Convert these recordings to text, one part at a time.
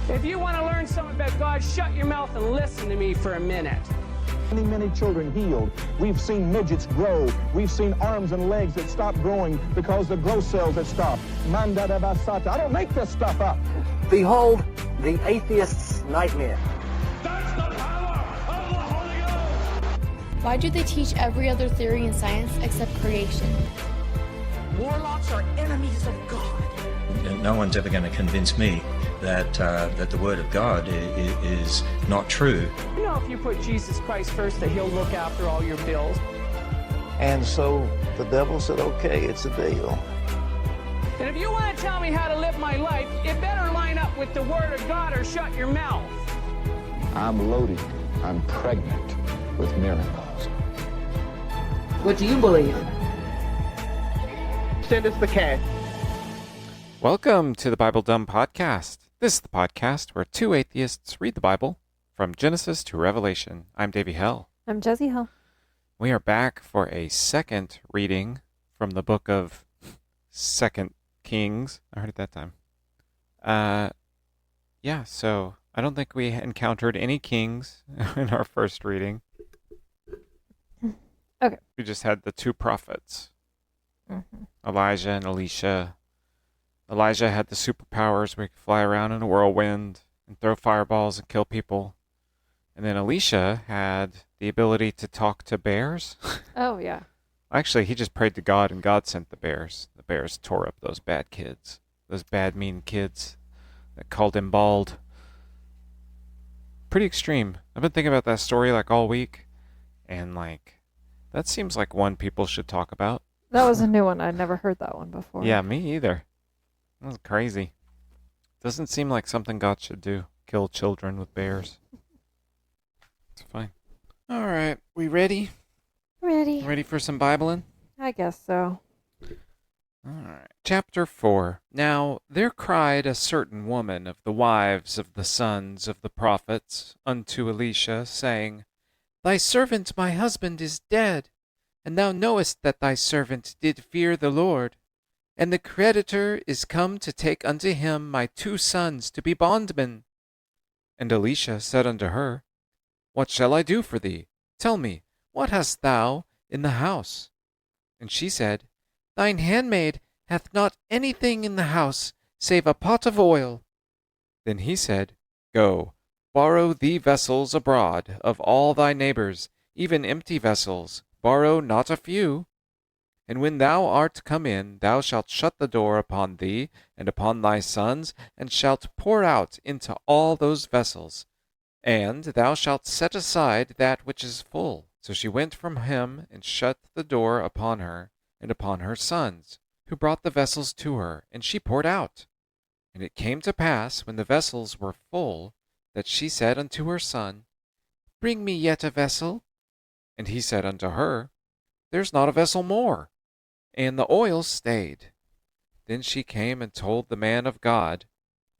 If you want to learn something about God, shut your mouth and listen to me for a minute. Many children healed. We've seen midgets grow. We've seen arms and legs that stop growing because the growth cells have stopped. Manda da basata. I don't make this stuff up. Behold, the atheist's nightmare. That's the power of the Holy Ghost! Why do they teach every other theory in science except creation? Warlocks are enemies of God. No one's ever going to convince me that the Word of God is not true. You know, if you put Jesus Christ first, that he'll look after all your bills. And so the devil said, okay, it's a deal. And if you want to tell me how to live my life, it better line up with the Word of God or shut your mouth. I'm loaded. I'm pregnant with miracles. What do you believe? Send us the cash. Welcome to the Bible Dumb Podcast. This is the podcast where two atheists read the Bible from Genesis to Revelation. I'm Davey Hell. I'm Jessie Hell. We are back for a second reading from the book of Second Kings. I heard it that time. So I don't think we encountered any kings in our first reading. Okay. We just had the two prophets, Elijah and Elisha. Elijah had the superpowers where he could fly around in a whirlwind and throw fireballs and kill people. And then Elisha had the ability to talk to bears. Oh, yeah. Actually, he just prayed to God and God sent the bears. The bears tore up those bad kids. Those bad, mean kids that called him bald. Pretty extreme. I've been thinking about that story all week. And that seems like one people should talk about. That was a new one. I'd never heard that one before. Yeah, me either. That was crazy. Doesn't seem like something God should do. Kill children with bears. It's fine. All right. We ready? Ready. Ready for some Bibling? I guess so. All right. Chapter 4. Now there cried a certain woman of the wives of the sons of the prophets unto Elisha, saying, Thy servant my husband is dead, and thou knowest that thy servant did fear the Lord. And the creditor is come to take unto him my two sons to be bondmen. And Elisha said unto her, What shall I do for thee? Tell me, what hast thou in the house? And she said, Thine handmaid hath not anything in the house, save a pot of oil. Then he said, Go, borrow thee vessels abroad of all thy neighbors, even empty vessels, borrow not a few. And when thou art come in, thou shalt shut the door upon thee and upon thy sons, and shalt pour out into all those vessels, and thou shalt set aside that which is full. So she went from him, and shut the door upon her, and upon her sons, who brought the vessels to her, and she poured out. And it came to pass, when the vessels were full, that she said unto her son, Bring me yet a vessel. And he said unto her, There's not a vessel more. And the oil stayed. Then she came and told the man of God,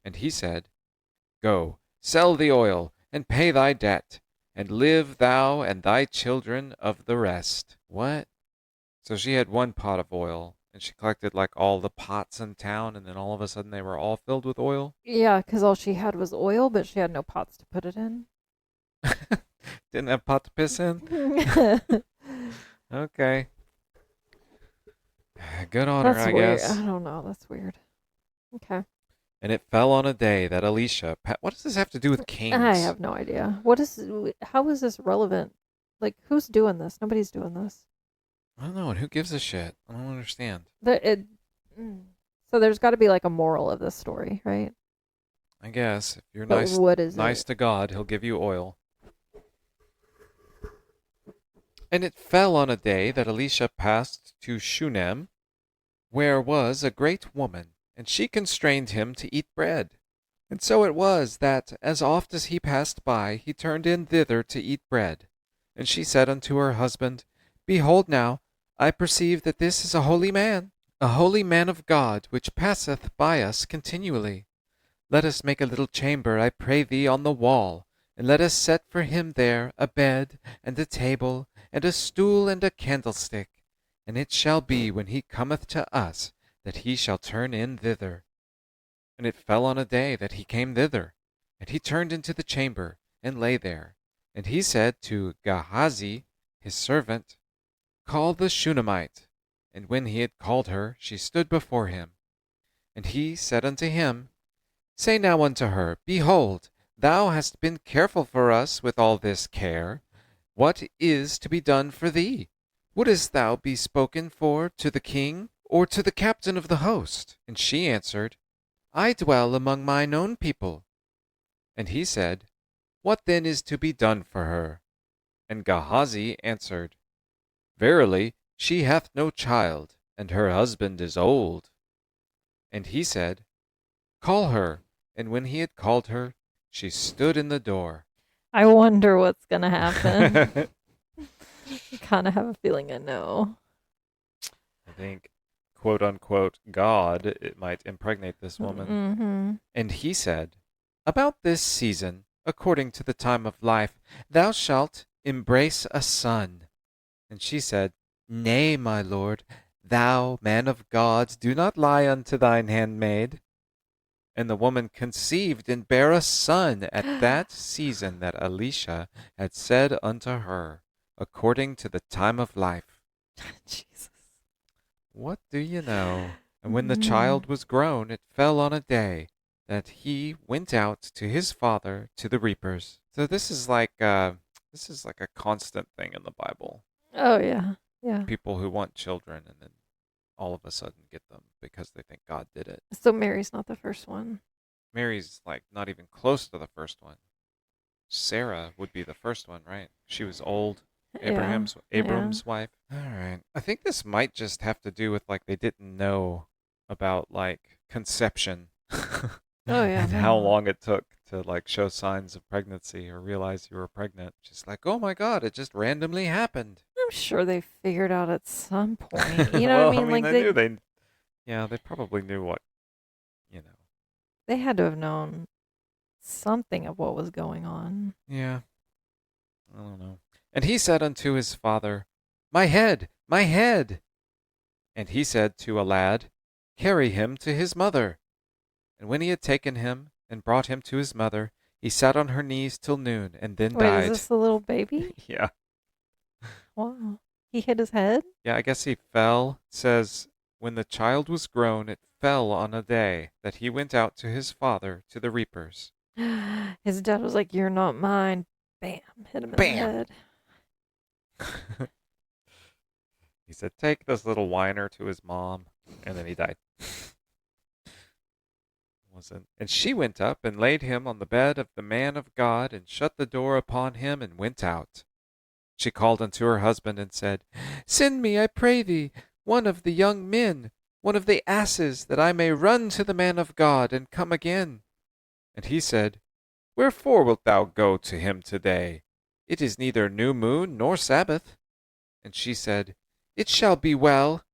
and he said, Go, sell the oil, and pay thy debt, and live thou and thy children of the rest. What? So she had one pot of oil, and she collected all the pots in town, and then all of a sudden they were all filled with oil? Yeah, because all she had was oil, but she had no pots to put it in. Didn't have pot to piss in? Okay. Good on her, That's I weird. guess. I don't know. That's weird. Okay. And it fell on a day that Elisha... What does this have to do with kings? I have no idea. How is this relevant? Who's doing this? Nobody's doing this. I don't know, and who gives a shit? I don't understand. So there's got to be a moral of this story, right? I guess. If you're But what is nice it? to God, he'll give you oil. And it fell on a day that Elisha passed to Shunem, where was a great woman, and she constrained him to eat bread. And so it was that, as oft as he passed by, he turned in thither to eat bread. And she said unto her husband, Behold now, I perceive that this is a holy man of God, which passeth by us continually. Let us make a little chamber, I pray thee, on the wall, and let us set for him there a bed, and a table, and a stool, and a candlestick. And it shall be, when he cometh to us, that he shall turn in thither. And it fell on a day that he came thither. And he turned into the chamber, and lay there. And he said to Gehazi, his servant, Call the Shunammite. And when he had called her, she stood before him. And he said unto him, Say now unto her, Behold, thou hast been careful for us with all this care. What is to be done for thee? Wouldest thou be spoken for to the king, or to the captain of the host? And she answered, I dwell among mine own people. And he said, What then is to be done for her? And Gehazi answered, Verily, she hath no child, and her husband is old. And he said, Call her. And when he had called her, she stood in the door. I wonder what's gonna happen. I kind of have a feeling I know. I think, quote unquote, God, it might impregnate this woman. Mm-hmm. And he said, About this season, according to the time of life, thou shalt embrace a son. And she said, Nay, my lord, thou, man of God, do not lie unto thine handmaid. And the woman conceived and bare a son at that season that Elisha had said unto her, according to the time of life. Jesus. What do you know? And when the child was grown, it fell on a day that he went out to his father to the reapers. So this is like a constant thing in the Bible. Oh yeah, yeah. People who want children and then all of a sudden get them because they think God did it. So Mary's not the first one. Mary's like not even close to the first one. Sarah would be the first one, right? She was old. Abram's wife. All right. I think this might just have to do with like they didn't know about like conception. Oh yeah. And how long it took to like show signs of pregnancy or realize you were pregnant. Just like, oh my God, it just randomly happened. I'm sure they figured out at some point. You know what I mean? Like they probably knew what, they had to have known something of what was going on. Yeah. I don't know. And he said unto his father, My head, my head. And he said to a lad, Carry him to his mother. And when he had taken him and brought him to his mother, he sat on her knees till noon, and then Wait, died. is this the little baby? Yeah. Wow. He hit his head? Yeah, I guess he fell. It says, when the child was grown, it fell on a day that he went out to his father to the reapers. His dad was like, You're not mine. Bam. Hit him in the head. He said, Take this little whiner to his mom. And then he died. And she went up and laid him on the bed of the man of God and shut the door upon him and went out. She called unto her husband and said, Send me, I pray thee, one of the young men, one of the asses, that I may run to the man of God and come again. And he said, Wherefore wilt thou go to him today? It is neither new moon nor Sabbath. And she said, It shall be well.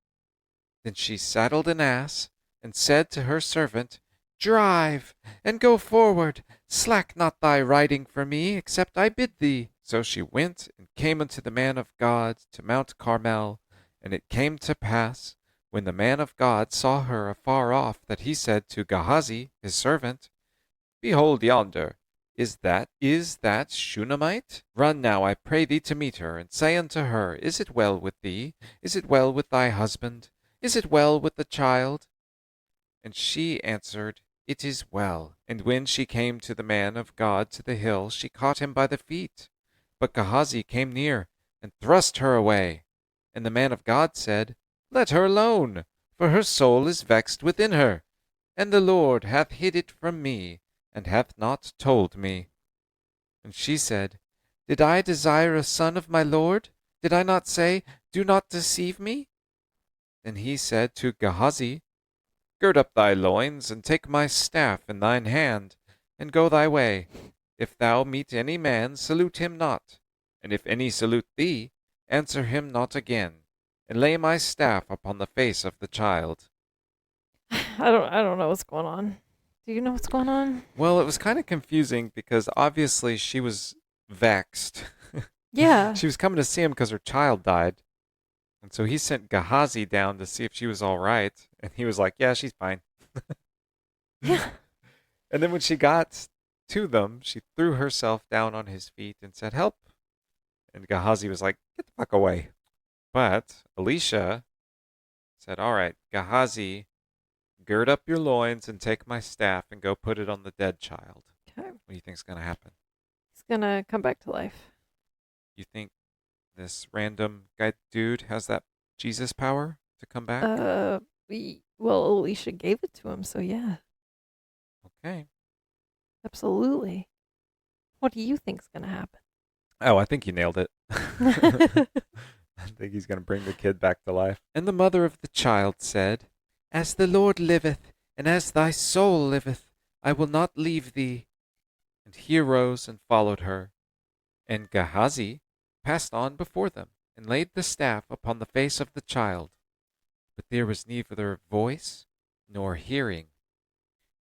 Then she saddled an ass, and said to her servant, Drive, and go forward. Slack not thy riding for me, except I bid thee. So she went and came unto the man of God to Mount Carmel. And it came to pass, when the man of God saw her afar off, that he said to Gehazi, his servant, Behold yonder, is that Shunammite? Run now, I pray thee, to meet her, and say unto her, Is it well with thee? Is it well with thy husband? Is it well with the child? And she answered, It is well. And when she came to the man of God to the hill, she caught him by the feet. But Gehazi came near, and thrust her away. And the man of God said, Let her alone, for her soul is vexed within her. And the Lord hath hid it from me, and hath not told me. And she said, Did I desire a son of my Lord? Did I not say, Do not deceive me? Then he said to Gehazi, Gird up thy loins, and take my staff in thine hand, and go thy way. If thou meet any man, salute him not. And if any salute thee, answer him not again. And lay my staff upon the face of the child. I don't know what's going on. Do you know what's going on? Well, it was kind of confusing because obviously she was vexed. Yeah. She was coming to see him because her child died. And so he sent Gehazi down to see if she was all right. And he was like, Yeah, she's fine. Yeah. And then when she got to them, she threw herself down on his feet and said, "Help." And Gehazi was like, "Get the fuck away." But Elisha said, "All right, Gehazi, gird up your loins and take my staff and go put it on the dead child." Okay. What do you think's going to happen? He's gonna come back to life. You think this random guy dude has that Jesus power to come back? Well, Alicia gave it to him, so yeah, Okay. absolutely. What do you think's gonna happen? Oh, I think you nailed it. I think he's going to bring the kid back to life. And the mother of the child said, "As the Lord liveth, and as thy soul liveth, I will not leave thee." And he arose and followed her. And Gehazi passed on before them, and laid the staff upon the face of the child. But there was neither voice nor hearing.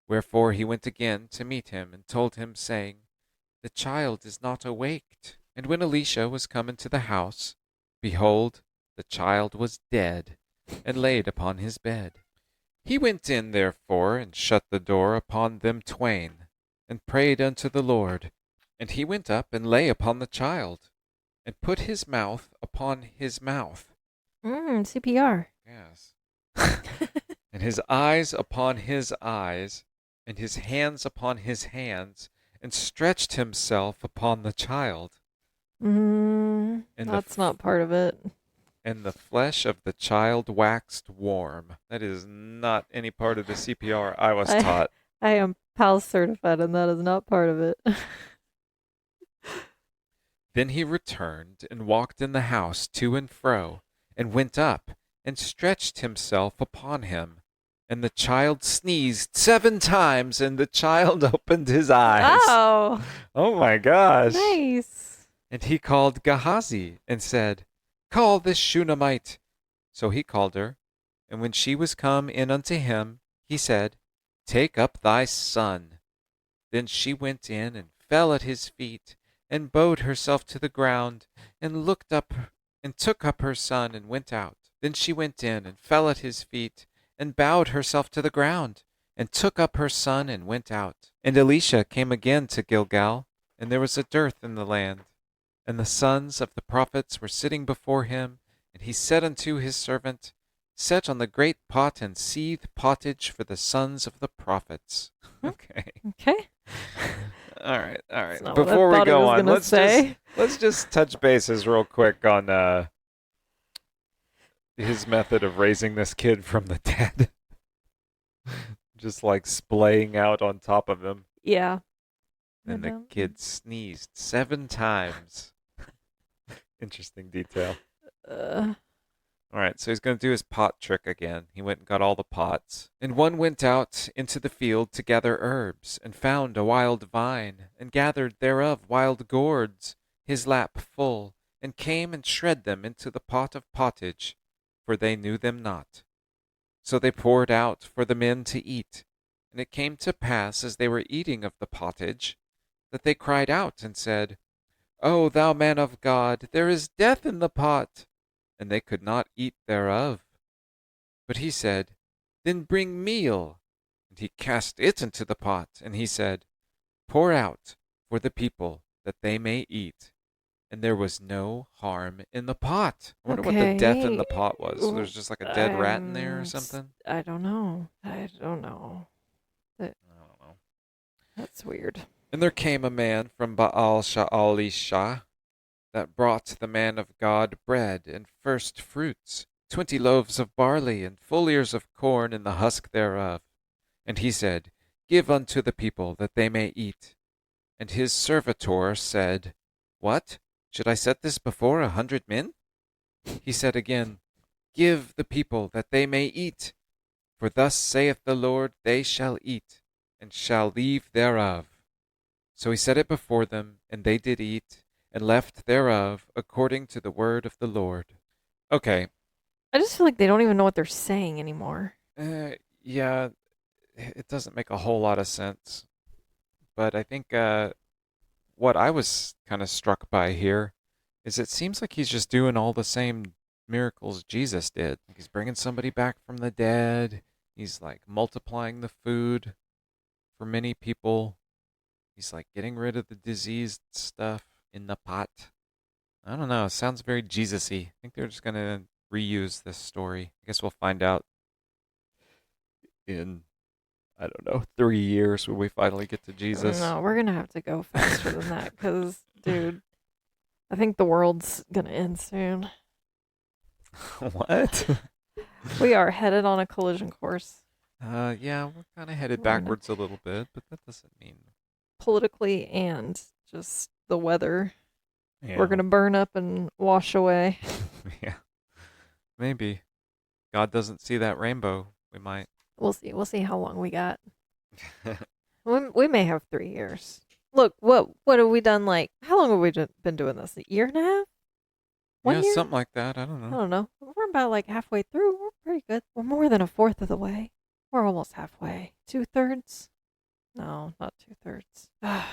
Wherefore he went again to meet him, and told him, saying, "The child is not awaked." And when Elisha was come into the house, behold, the child was dead, and laid upon his bed. He went in therefore, and shut the door upon them twain, and prayed unto the Lord. And he went up and lay upon the child, and put his mouth upon his mouth. CPR. Yes. And his eyes upon his eyes, and his hands upon his hands, and stretched himself upon the child. And That's not part of it. And the flesh of the child waxed warm. That is not any part of the CPR I was taught. I am PALS certified, and that is not part of it. Then he returned and walked in the house to and fro, and went up and stretched himself upon him. And the child sneezed 7 times, and the child opened his eyes. Oh, Oh my gosh. nice. And he called Gehazi and said, "Call this Shunammite." So he called her, and when she was come in unto him, he said, "Take up thy son." Then she went in and fell at his feet, and bowed herself to the ground, and looked up, and took up her son, and went out. Then she went in and fell at his feet, and bowed herself to the ground, and took up her son, and went out. And Elisha came again to Gilgal, and there was a dearth in the land. And the sons of the prophets were sitting before him, and he said unto his servant, "Set on the great pot and seethe pottage for the sons of the prophets." Okay. Okay. All right. That's not Before what I we thought it go was on, gonna let's just touch bases real quick on his method of raising this kid from the dead. Just like splaying out on top of him. Yeah. And the kid sneezed 7 times. Interesting detail. All right, so he's going to do his pot trick again. He went and got all the pots. And one went out into the field to gather herbs, and found a wild vine, and gathered thereof wild gourds, his lap full, and came and shred them into the pot of pottage, for they knew them not. So they poured out for the men to eat. And it came to pass, as they were eating of the pottage, that they cried out and said, "O thou man of God, there is death in the pot." And they could not eat thereof. But he said, "Then bring meal." And he cast it into the pot, and he said, "Pour out for the people, that they may eat." And there was no harm in the pot. I wonder what the death in the pot was. So there's just like a dead rat in there or something? I don't know. I don't know. That's weird. And there came a man from Baal Sha'alisha, that brought the man of God bread and first fruits, 20 loaves of barley, and full ears of corn in the husk thereof. And he said, "Give unto the people, that they may eat." And his servitor said, "What? Should I set this before 100 men? He said again, "Give the people, that they may eat. For thus saith the Lord, they shall eat, and shall leave thereof." So he set it before them, and they did eat, and left thereof, according to the word of the Lord. Okay. I just feel like they don't even know what they're saying anymore. Yeah, it doesn't make a whole lot of sense. But I think what I was kind of struck by here is it seems like he's just doing all the same miracles Jesus did. Like he's bringing somebody back from the dead. He's like multiplying the food for many people. He's like getting rid of the diseased stuff in the pot. I don't know. It sounds very Jesus-y. I think they're just going to reuse this story. I guess we'll find out in, I don't know, 3 years when we finally get to Jesus. No, we're gonna have to go faster than that, because, dude, I think the world's gonna end soon. What? We are headed on a collision course. Yeah, we're kind of headed We're gonna- backwards a little bit, but that doesn't mean. Politically and just the weather. Yeah. We're gonna burn up and wash away. Yeah. Maybe. God doesn't see that rainbow. We might. We'll see. We'll see how long we got. We may have 3 years. Look, what have we done? Like, how long have we been doing this? A year and a half? 1 Yeah, year? something like that. I don't I know. don't know. We're about like halfway through. We're pretty good. We're more than a fourth of the way. We're almost halfway. 2/3? No, not 2/3. I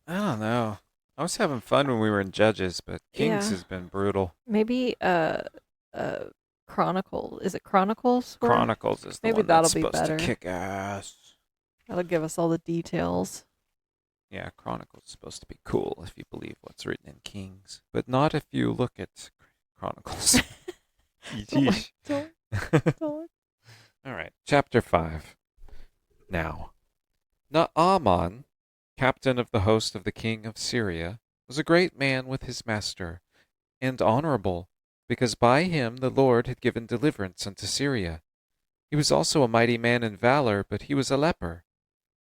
don't know. I was having fun when we were in Judges, but Kings Yeah. has been brutal. Maybe Chronicle. Is it Chronicles? Chronicles is the Maybe one that's that'll be supposed better. to kick ass. That'll give us all the details. Yeah, Chronicles is supposed to be cool if you believe what's written in Kings, but not if you look at Chronicles. Yeesh. Don't. All right, chapter 5. Now, Naaman, captain of the host of the king of Syria, was a great man with his master, and honorable, because by him the Lord had given deliverance unto Syria. He was also a mighty man in valor, but he was a leper.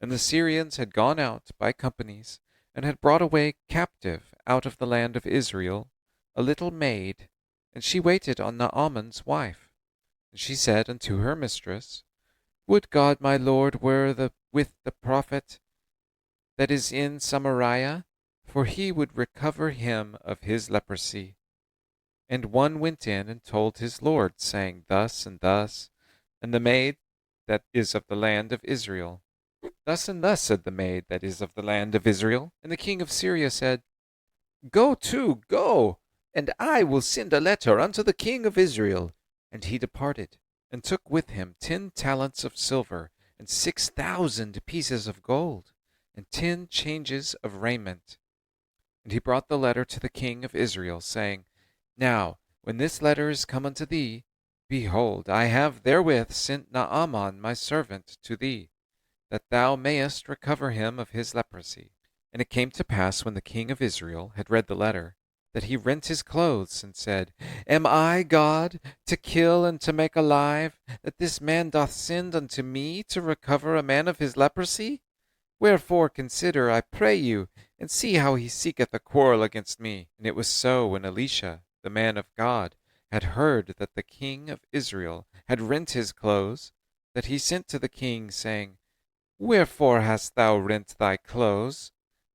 And the Syrians had gone out by companies, and had brought away captive out of the land of Israel a little maid, and she waited on Naaman's wife. And she said unto her mistress, Would God my Lord were with the prophet that is in Samaria, for he would recover him of his leprosy. And one went in and told his Lord, saying, Thus and thus, and the maid that is of the land of Israel. Thus and thus said the maid that is of the land of Israel. And the king of Syria said, Go to, go, and I will send a letter unto the king of Israel. And he departed, and took with him 10 talents of silver, and 6,000 pieces of gold, and 10 changes of raiment. And he brought the letter to the king of Israel, saying, Now, when this letter is come unto thee, behold, I have therewith sent Naaman my servant to thee, that thou mayest recover him of his leprosy. And it came to pass, when the king of Israel had read the letter, that he rent his clothes, and said, Am I God, to kill and to make alive, that this man doth send unto me to recover a man of his leprosy? Wherefore consider, I pray you, and see how he seeketh a quarrel against me. And it was so, when Elisha, the man of God, had heard that the king of Israel had rent his clothes, that he sent to the king, saying, Wherefore hast thou rent thy clothes?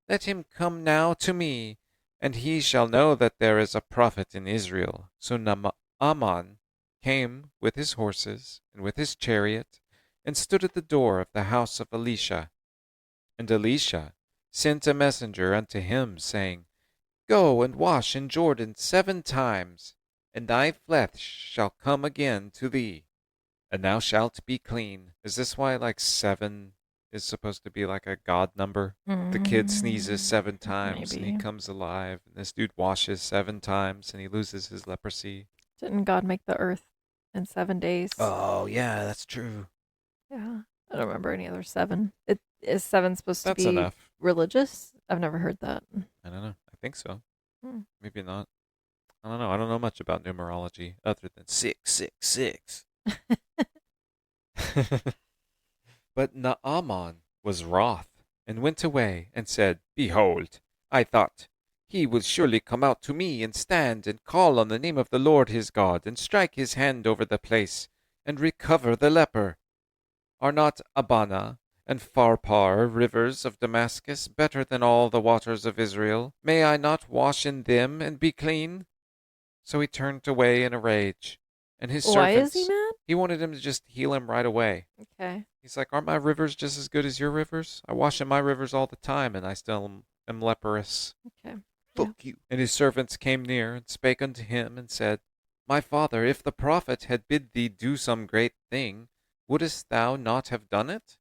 Let him come now to me, and he shall know that there is a prophet in Israel. So Naaman came with his horses and with his chariot, and stood at the door of the house of Elisha. And Elisha sent a messenger unto him, saying, Go and wash in Jordan 7 times, and thy flesh shall come again to thee, and thou shalt be clean. Is this why, like, 7 is supposed to be like a God number? The kid sneezes 7 times, and he Maybe. comes alive. And this dude washes 7 times, and he loses his leprosy. Didn't God make the earth in 7 days? Oh, yeah, that's true. Yeah. I don't remember any other 7. Is 7 supposed That's to be enough. religious? I've never heard that. I don't know. I think so. Hmm. Maybe not. I don't know. I don't know much about numerology other than 666. But Naaman was wroth, and went away, and said, Behold, I thought, he will surely come out to me, and stand, and call on the name of the Lord his God, and strike his hand over the place, and recover the leper. Are not Abana and Pharpar, rivers of Damascus, better than all the waters of Israel? May I not wash in them, and be clean? So he turned away in a rage. And his Why servants, is he mad? he wanted him to just heal him right away. Okay. He's like, Aren't my rivers just as good as your rivers? I wash in my rivers all the time, and I still am leprous. Okay. Fuck you. And his servants came near, and spake unto him, and said, My father, if the prophet had bid thee do some great thing, wouldest thou not have done it?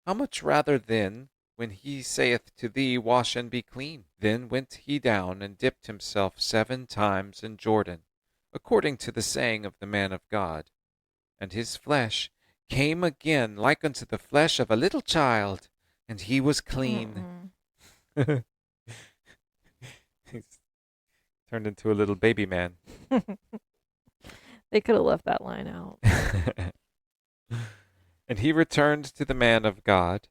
How much rather then when he saith to thee, Wash and be clean? Then went he down and dipped himself 7 times in Jordan, according to the saying of the man of God. And his flesh came again like unto the flesh of a little child, and he was clean. He's turned into a little baby man. They could have left that line out. And he returned to the man of God,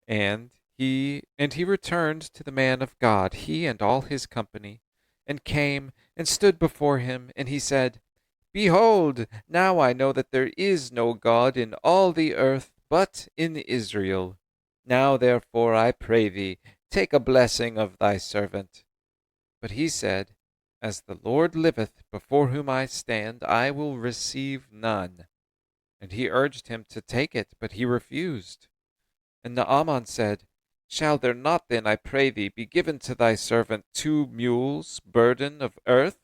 and he returned to the man of God, he and all his company, and came and stood before him, and he said, Behold, now I know that there is no God in all the earth but in Israel. Now therefore I pray thee, take a blessing of thy servant. But he said, As the Lord liveth, before whom I stand, I will receive none. And he urged him to take it, but he refused. And Naaman said, Shall there not then, I pray thee, be given to thy servant 2 mules' burden of earth?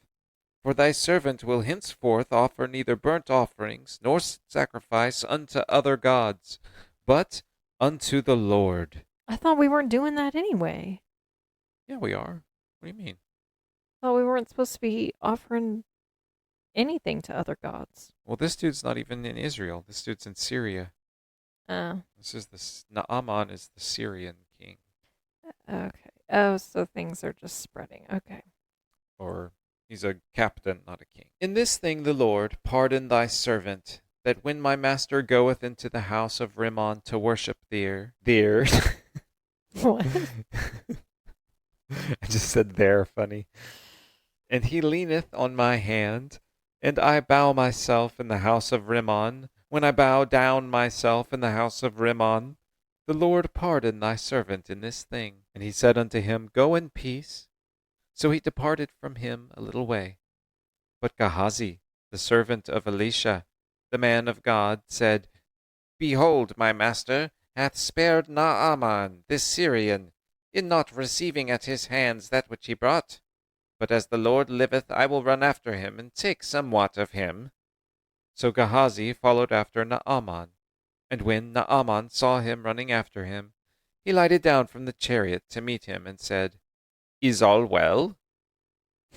For thy servant will henceforth offer neither burnt offerings nor sacrifice unto other gods, but unto the Lord. I thought we weren't doing that anyway. Yeah, we are. What do you mean? I thought we weren't supposed to be offering anything to other gods. Well, this dude's not even in Israel. This dude's in Syria. This is Naaman is the Syrian king. Okay. Oh, so things are just spreading. Okay. Or he's a captain, not a king. In this thing the Lord pardon thy servant, that when my master goeth into the house of Rimmon to worship there. What? I just said there, funny. And he leaneth on my hand, and I bow myself in the house of Rimmon. When I bow down myself in the house of Rimmon, the Lord pardon thy servant in this thing. And he said unto him, Go in peace. So he departed from him a little way. But Gehazi, the servant of Elisha, the man of God, said, Behold, my master hath spared Naaman, this Syrian, in not receiving at his hands that which he brought. But as the Lord liveth, I will run after him, and take somewhat of him. So Gehazi followed after Naaman. And when Naaman saw him running after him, he lighted down from the chariot to meet him, and said, Is all well?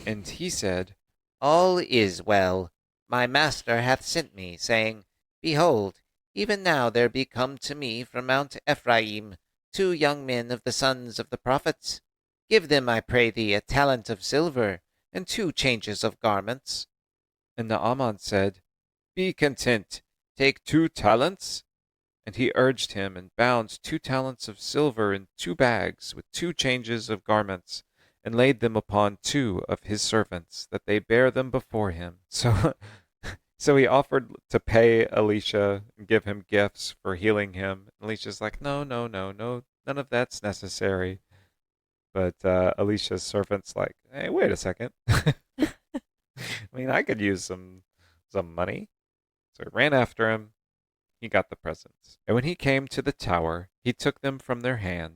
And he said, All is well. My master hath sent me, saying, Behold, even now there be come to me from Mount Ephraim 2 young men of the sons of the prophets. Give them, I pray thee, a talent of silver, and 2 changes of garments. And Naaman said, Be content, take 2 talents. And he urged him, and bound 2 talents of silver in 2 bags, with 2 changes of garments, and laid them upon 2 of his servants, that they bear them before him. So he offered to pay Elisha and give him gifts for healing him. Elisha's like, no, none of that's necessary. But Elisha's servant's like, hey, wait a second. I mean, I could use some money. So he ran after him. He got the presents. And when he came to the tower, he took them from their hand,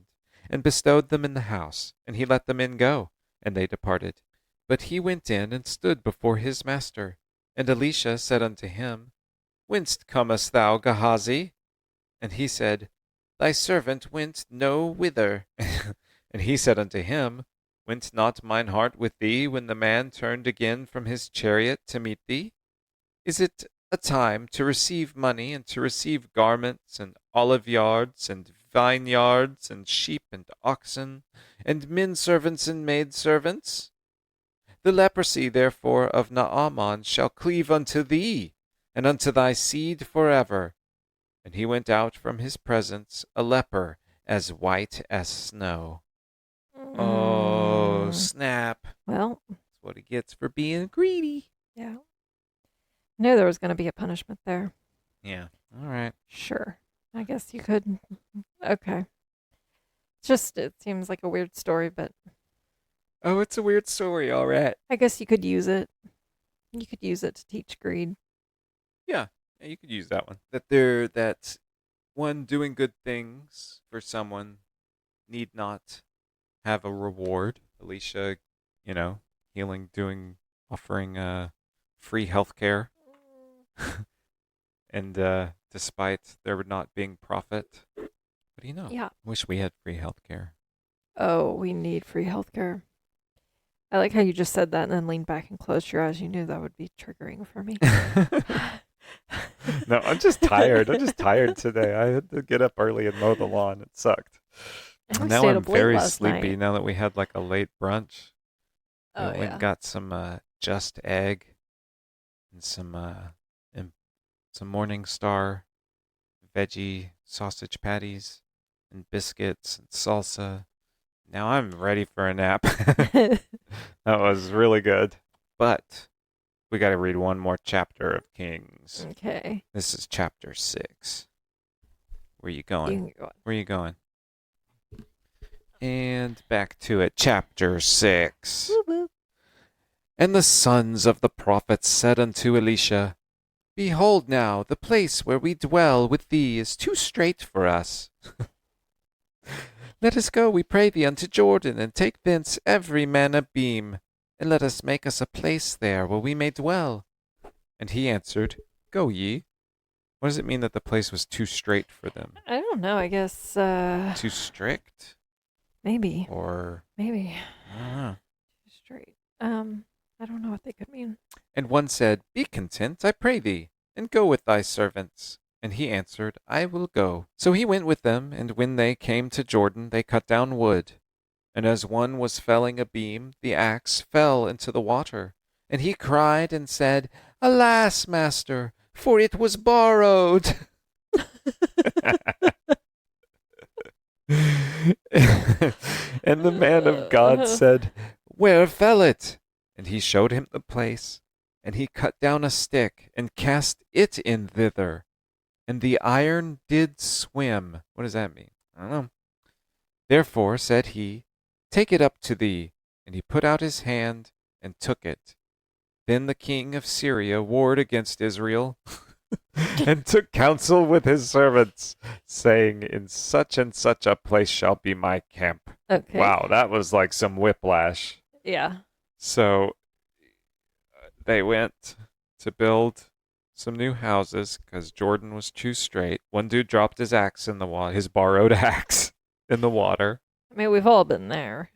and bestowed them in the house, and he let the men go, and they departed. But he went in and stood before his master. And Elisha said unto him, Whence comest thou, Gehazi? And he said, Thy servant went no whither. And he said unto him, Went not mine heart with thee when the man turned again from his chariot to meet thee? Is it a time to receive money, and to receive garments, and olive yards, and vineyards, and sheep, and oxen, and men servants and maid servants? The leprosy therefore of Naaman shall cleave unto thee, and unto thy seed forever. And he went out from his presence a leper as white as snow. Oh, snap. Well, That's what he gets for being greedy. yeah. Knew there was going to be a punishment there. Yeah. All right. Sure. I guess you could. Okay. It seems like a weird story, but Oh, it's a weird story. All right. I guess you could use it. You could use it to teach greed. Yeah, you could use that one. That one doing good things for someone need not have a reward. Alicia, healing, offering free health care. And despite there not being profit, What do you know? Yeah. Wish we had free healthcare. Oh, we need free healthcare. I like how you just said that and then leaned back and closed your eyes. You knew that would be triggering for me. No, I'm just tired. I'm just tired today. I had to get up early and mow the lawn. It sucked. And we Now stayed I'm up late very last sleepy night. now that we had like a late brunch. Oh, We went and got some Just Egg and some Morning Star veggie sausage patties and biscuits and salsa. Now I'm ready for a nap. That was really good. But we got to read one more chapter of Kings. Okay. This is chapter 6. Where you going? You can go on. Where you going? And back to it. Chapter 6. Whoop, whoop. And the sons of the prophets said unto Elisha, Behold now, the place where we dwell with thee is too strait for us. Let us go, we pray thee, unto Jordan, and take thence every man a beam, and let us make us a place there where we may dwell. And he answered, Go ye. What does it mean that the place was too strait for them? I don't know. I guess Too strict? maybe. Or, Maybe. I don't know. Straight. I don't know what they could mean. And one said, Be content, I pray thee, and go with thy servants. And he answered, I will go. So he went with them, and when they came to Jordan, they cut down wood. And as one was felling a beam, the axe fell into the water. And he cried and said, Alas, master, for it was borrowed. And the man of God said, Where fell it? And he showed him the place. And he cut down a stick, and cast it in thither. And the iron did swim. What does that mean? I don't know. Therefore said he, Take it up to thee. And he put out his hand, and took it. Then the king of Syria warred against Israel, and took counsel with his servants, saying, In such and such a place shall be my camp. Okay. Wow, that was like some whiplash. Yeah. So they went to build some new houses because Jordan was too straight. One dude dropped his axe in the water, his borrowed axe in the water. I mean, we've all been there.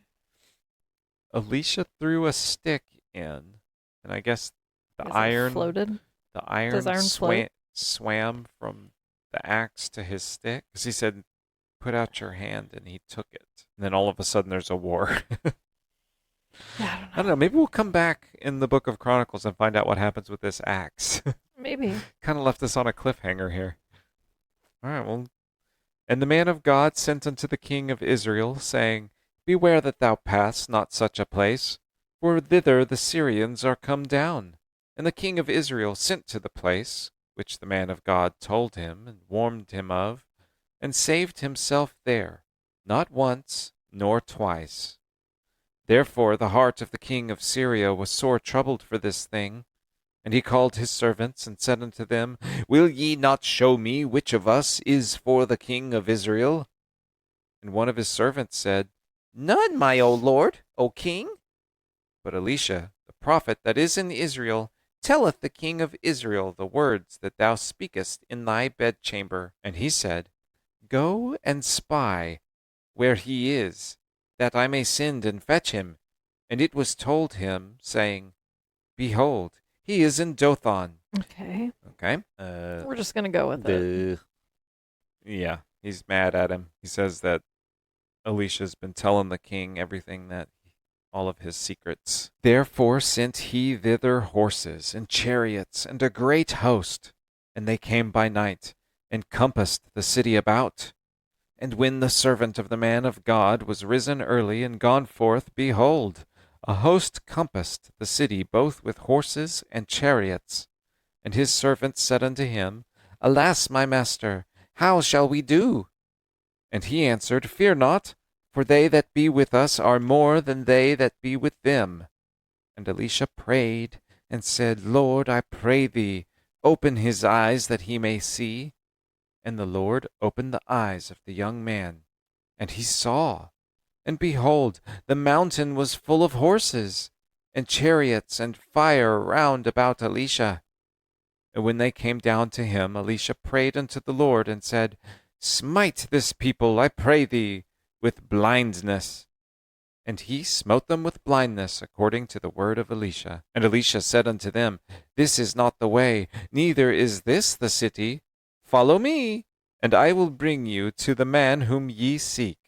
Elisha threw a stick in, and I guess the Guess it iron floated. The iron, Does iron float? swam from the axe to his stick because he said, "Put out your hand," and he took it. And then all of a sudden, there's a war. Yeah, I don't know. Maybe we'll come back in the Book of Chronicles and find out what happens with this axe. Maybe. Kind of left us on a cliffhanger here. All right, well. And the man of God sent unto the king of Israel, saying, Beware that thou pass not such a place, for thither the Syrians are come down. And the king of Israel sent to the place, which the man of God told him, and warned him of, and saved himself there, not once, nor twice. Therefore the heart of the king of Syria was sore troubled for this thing. And he called his servants, and said unto them, Will ye not show me which of us is for the king of Israel? And one of his servants said, None, my O Lord, O king. But Elisha, the prophet that is in Israel, telleth the king of Israel the words that thou speakest in thy bedchamber. And he said, Go and spy where he is, that I may send and fetch him. And it was told him, saying, Behold, he is in Dothan. Okay. Okay. We're just going to go with it. Yeah, he's mad at him. He says that Elisha's been telling the king everything all of his secrets. Therefore sent he thither horses and chariots and a great host, and they came by night, and compassed the city about. And when the servant of the man of God was risen early and gone forth, behold, a host compassed the city both with horses and chariots. And his servants said unto him, Alas, my master, how shall we do? And he answered, Fear not, for they that be with us are more than they that be with them. And Elisha prayed, and said, Lord, I pray thee, open his eyes that he may see. And the Lord opened the eyes of the young man, and he saw. And behold, the mountain was full of horses, and chariots, and fire round about Elisha. And when they came down to him, Elisha prayed unto the Lord, and said, Smite this people, I pray thee, with blindness. And he smote them with blindness, according to the word of Elisha. And Elisha said unto them, This is not the way, neither is this the city. Follow me, and I will bring you to the man whom ye seek.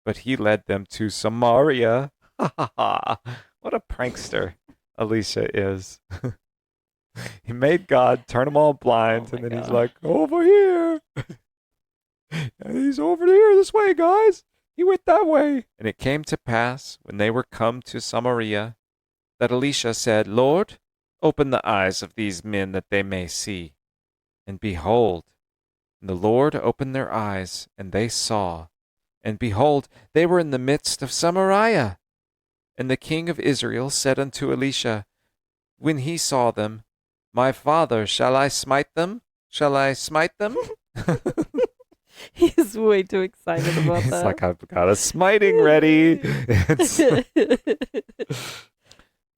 But he led them to Samaria. Ha ha ha! What a prankster Elisha is. He made God turn them all blind, and then he's like, over here. And he's over here this way, guys. He went that way. And it came to pass, when they were come to Samaria, that Elisha said, Lord, open the eyes of these men that they may see. And behold, the Lord opened their eyes, and they saw. And behold, they were in the midst of Samaria. And the king of Israel said unto Elisha, when he saw them, My father, shall I smite them? Shall I smite them? He's way too excited about He's that. like, I've got a smiting ready.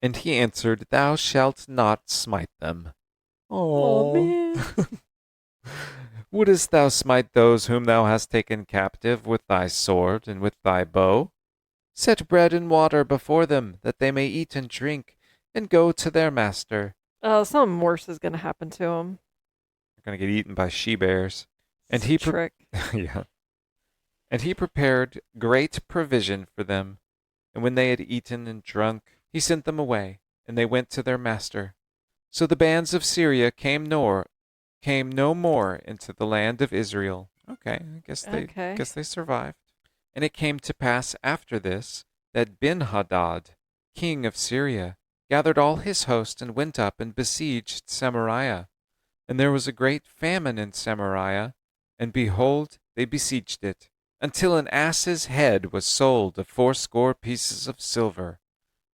And he answered, Thou shalt not smite them. Oh, man. Wouldest thou smite those whom thou hast taken captive with thy sword and with thy bow? Set bread and water before them, that they may eat and drink, and go to their master. Oh, something worse is going to happen to him. They're going to get eaten by she-bears. And It's a trick. yeah. And he prepared great provision for them. And when they had eaten and drunk, he sent them away, and they went to their master. So the bands of Syria came no more into the land of Israel. Okay, I guess they survived. And it came to pass after this that Ben-Hadad, king of Syria, gathered all his host and went up and besieged Samaria. And there was a great famine in Samaria, and behold, they besieged it, until an ass's head was sold of 80 pieces of silver,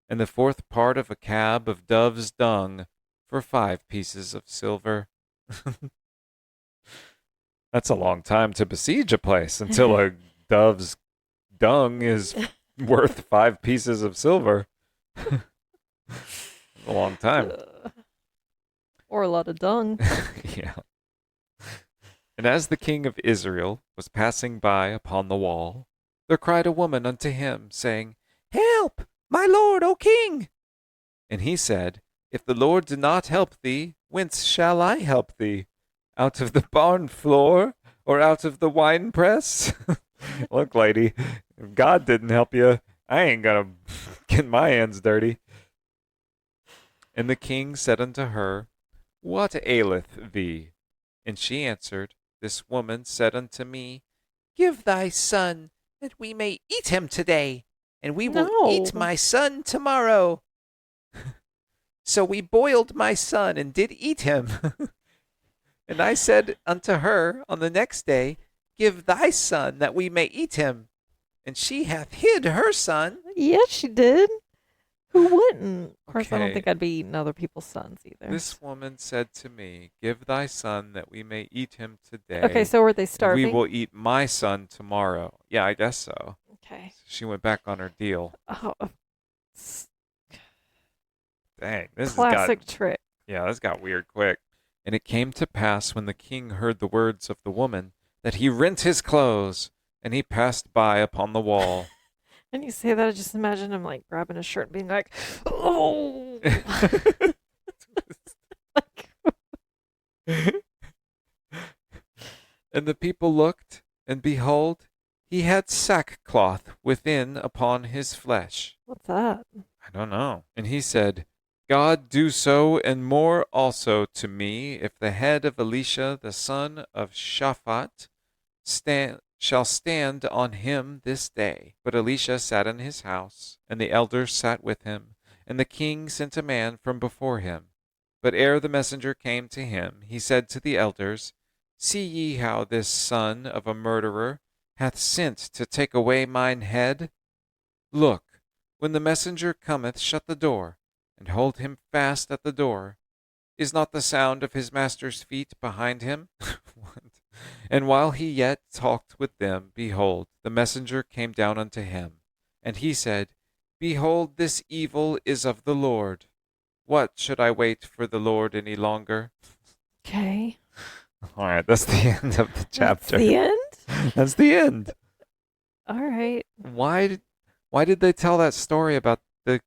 and the 4th part of a cab of dove's dung for 5 pieces of silver. That's a long time to besiege a place until a dove's dung is worth 5 pieces of silver. A long time. Or a lot of dung. Yeah. And as the king of Israel was passing by upon the wall, there cried a woman unto him, saying, Help, my lord, O king! And he said, If the Lord do not help thee, whence shall I help thee? Out of the barn floor, or out of the winepress? Look, lady, if God didn't help you, I ain't gonna get my hands dirty. And the king said unto her, What aileth thee? And she answered, This woman said unto me, Give thy son, that we may eat him today, and we will eat my son tomorrow. So we boiled my son, and did eat him. And I said unto her on the next day, Give thy son, that we may eat him. And she hath hid her son. Yes, she did. Who wouldn't? Of course, I don't Okay. think I'd be eating other people's sons either. This woman said to me, Give thy son, that we may eat him today. Okay, so were they and starving? we will eat my son tomorrow. Yeah, I guess so. Okay. She went back on her deal. Oh, Dang, this classic trick. Yeah, this got weird quick. And it came to pass when the king heard the words of the woman, that he rent his clothes, and he passed by upon the wall. And you say that, I just imagine him like grabbing his shirt and being like, oh. And the people looked, and behold, he had sackcloth within upon his flesh. What's that? I don't know. And he said, God do so and more also to me, if the head of Elisha the son of Shaphat shall stand on him this day. But Elisha sat in his house, and the elders sat with him, and the king sent a man from before him. But ere the messenger came to him, he said to the elders, See ye how this son of a murderer hath sent to take away mine head? Look, when the messenger cometh, shut the door, and hold him fast at the door. Is not the sound of his master's feet behind him? What? And while he yet talked with them, behold, the messenger came down unto him. And he said, Behold, this evil is of the Lord. What should I wait for the Lord any longer? Okay. All right, that's the end of the chapter. That's the end? That's the end. All right. Why did they tell that story about the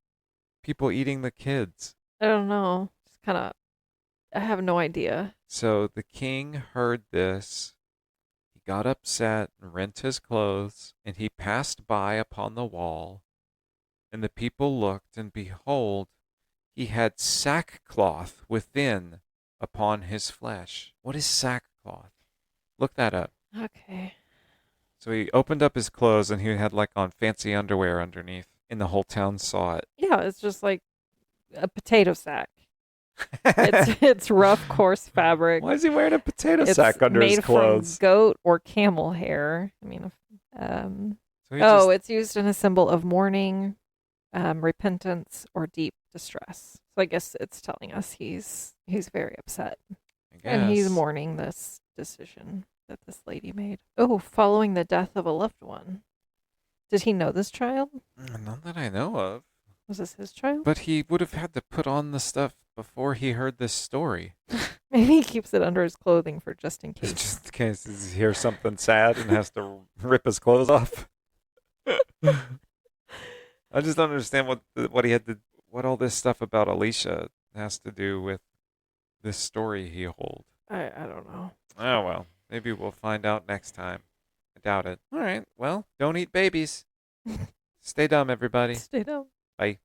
people eating the kids? I don't know. Just kind of, I have no idea. So the king heard this. He got upset and rent his clothes, and he passed by upon the wall. And the people looked, and behold, he had sackcloth within upon his flesh. What is sackcloth? Look that up. Okay. So he opened up his clothes, and he had like on fancy underwear underneath, and the whole town saw it. Yeah, it's just like a potato sack. It's rough, coarse fabric. Why is he wearing a potato It's sack under his made clothes? from goat or camel hair. I mean, So he just- it's used in a symbol of mourning, repentance, or deep distress. So I guess it's telling us he's very upset. I And he's guess. mourning this decision that this lady made. Oh, following the death of a loved one. Did he know this child? Not that I know of. Was this his child? But he would have had to put on the stuff before he heard this story. Maybe he keeps it under his clothing for just in case. Just in case he hears something sad and has to rip his clothes off. I just don't understand what he had to, what all this stuff about Alicia has to do with this story he holds. I don't know. Oh well, maybe we'll find out next time. I doubt it. All right, well, don't eat babies. Stay dumb, everybody. Stay down. Bye.